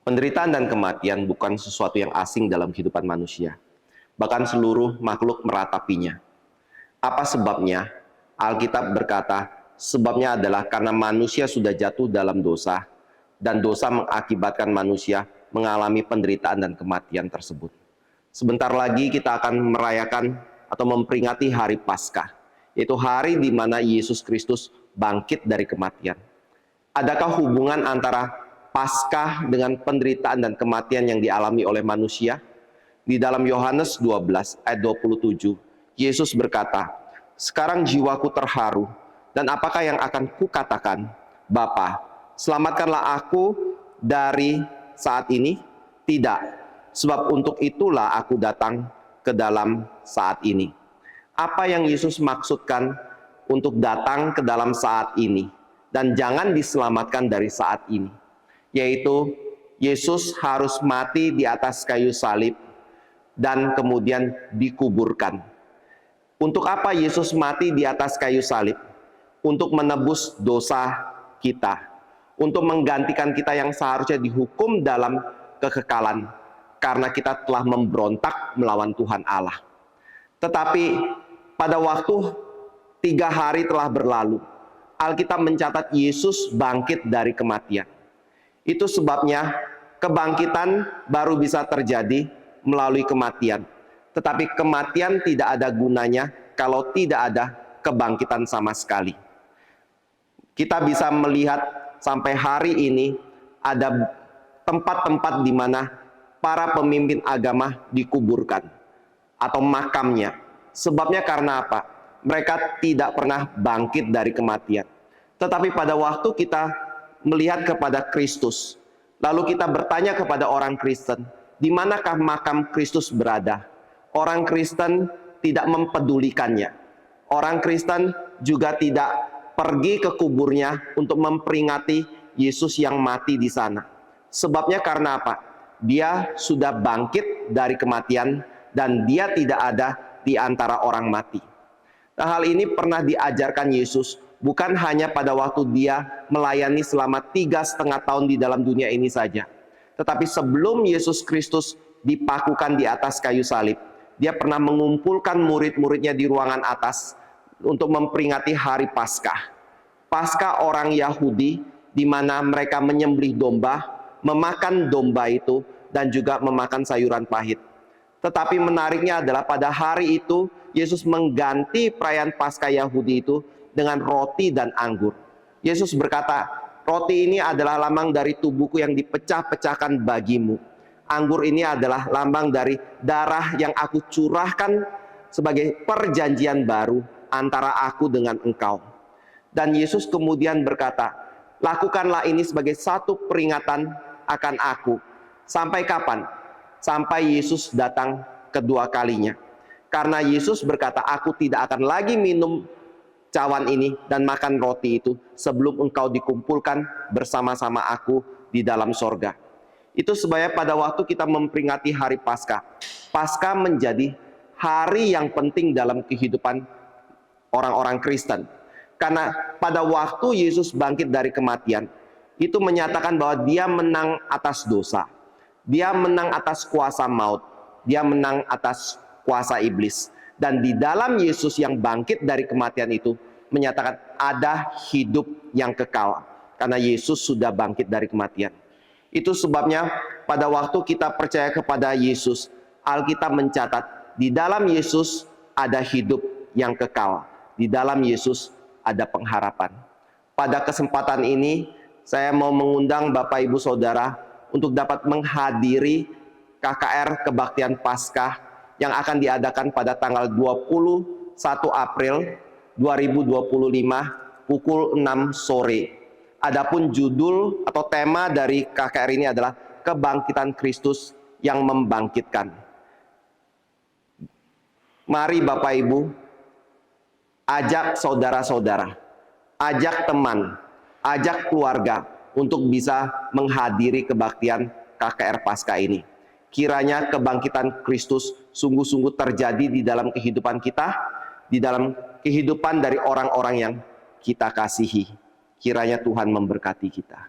Penderitaan dan kematian bukan sesuatu yang asing dalam kehidupan manusia. Bahkan seluruh makhluk meratapinya. Apa sebabnya? Alkitab berkata, sebabnya adalah karena manusia sudah jatuh dalam dosa, dan dosa mengakibatkan manusia mengalami penderitaan dan kematian tersebut. Sebentar lagi kita akan merayakan atau memperingati hari Paskah, yaitu hari di mana Yesus Kristus bangkit dari kematian. Adakah hubungan antara Paskah dengan penderitaan dan kematian yang dialami oleh manusia? Di dalam Yohanes 12 ayat 27, Yesus berkata, "Sekarang jiwaku terharu, dan apakah yang akan kukatakan? Bapa, selamatkanlah aku dari saat ini." Tidak, sebab untuk itulah aku datang ke dalam saat ini. Apa yang Yesus maksudkan untuk datang ke dalam saat ini dan jangan diselamatkan dari saat ini? Yaitu Yesus harus mati di atas kayu salib dan kemudian dikuburkan. Untuk apa Yesus mati di atas kayu salib? Untuk menebus dosa kita, untuk menggantikan kita yang seharusnya dihukum dalam kekekalan karena kita telah memberontak melawan Tuhan Allah. Tetapi pada waktu 3 hari telah berlalu, Alkitab mencatat Yesus bangkit dari kematian. Itu sebabnya kebangkitan baru bisa terjadi melalui kematian. Tetapi kematian tidak ada gunanya kalau tidak ada kebangkitan sama sekali. Kita bisa melihat sampai hari ini ada tempat-tempat di mana para pemimpin agama dikuburkan atau makamnya. Sebabnya karena apa? Mereka tidak pernah bangkit dari kematian. Tetapi pada waktu kita melihat kepada Kristus, lalu kita bertanya kepada orang Kristen, di manakah makam Kristus berada? Orang Kristen tidak mempedulikannya. Orang Kristen juga tidak pergi ke kuburnya untuk memperingati Yesus yang mati di sana. Sebabnya karena apa? Dia sudah bangkit dari kematian dan dia tidak ada di antara orang mati. Nah, hal ini pernah diajarkan Yesus bukan hanya pada waktu dia melayani selama 3,5 tahun di dalam dunia ini saja. Tetapi sebelum Yesus Kristus dipakukan di atas kayu salib, dia pernah mengumpulkan murid-muridnya di ruangan atas untuk memperingati hari Paskah. Paskah orang Yahudi di mana mereka menyembelih domba, memakan domba itu, dan juga memakan sayuran pahit. Tetapi menariknya adalah pada hari itu, Yesus mengganti perayaan Paskah Yahudi itu dengan roti dan anggur. Yesus berkata, roti ini adalah lambang dari tubuhku yang dipecah-pecahkan bagimu. Anggur ini adalah lambang dari darah yang aku curahkan sebagai perjanjian baru antara aku dengan engkau. Dan Yesus kemudian berkata, lakukanlah ini sebagai satu peringatan akan aku. Sampai kapan? Sampai Yesus datang kedua kalinya. Karena Yesus berkata, aku tidak akan lagi minum cawan ini dan makan roti itu sebelum engkau dikumpulkan bersama-sama aku di dalam sorga. Itu sebabnya pada waktu kita memperingati hari Paskah, Paskah menjadi hari yang penting dalam kehidupan orang-orang Kristen. Karena pada waktu Yesus bangkit dari kematian, itu menyatakan bahwa dia menang atas dosa. Dia menang atas kuasa maut. Dia menang atas kuasa iblis. Dan di dalam Yesus yang bangkit dari kematian itu, menyatakan ada hidup yang kekal. Karena Yesus sudah bangkit dari kematian. Itu sebabnya pada waktu kita percaya kepada Yesus, Alkitab mencatat, di dalam Yesus ada hidup yang kekal. Di dalam Yesus ada pengharapan. Pada kesempatan ini, saya mau mengundang Bapak Ibu Saudara untuk dapat menghadiri KKR Kebaktian Paskah yang akan diadakan pada tanggal 21 April 2025 pukul 6 sore. Adapun judul atau tema dari KKR ini adalah Kebangkitan Kristus yang Membangkitkan. Mari Bapak Ibu, ajak saudara-saudara, ajak teman, ajak keluarga untuk bisa menghadiri kebaktian KKR Paskah ini. Kiranya kebangkitan Kristus sungguh-sungguh terjadi di dalam kehidupan kita, di dalam kehidupan dari orang-orang yang kita kasihi. Kiranya Tuhan memberkati kita.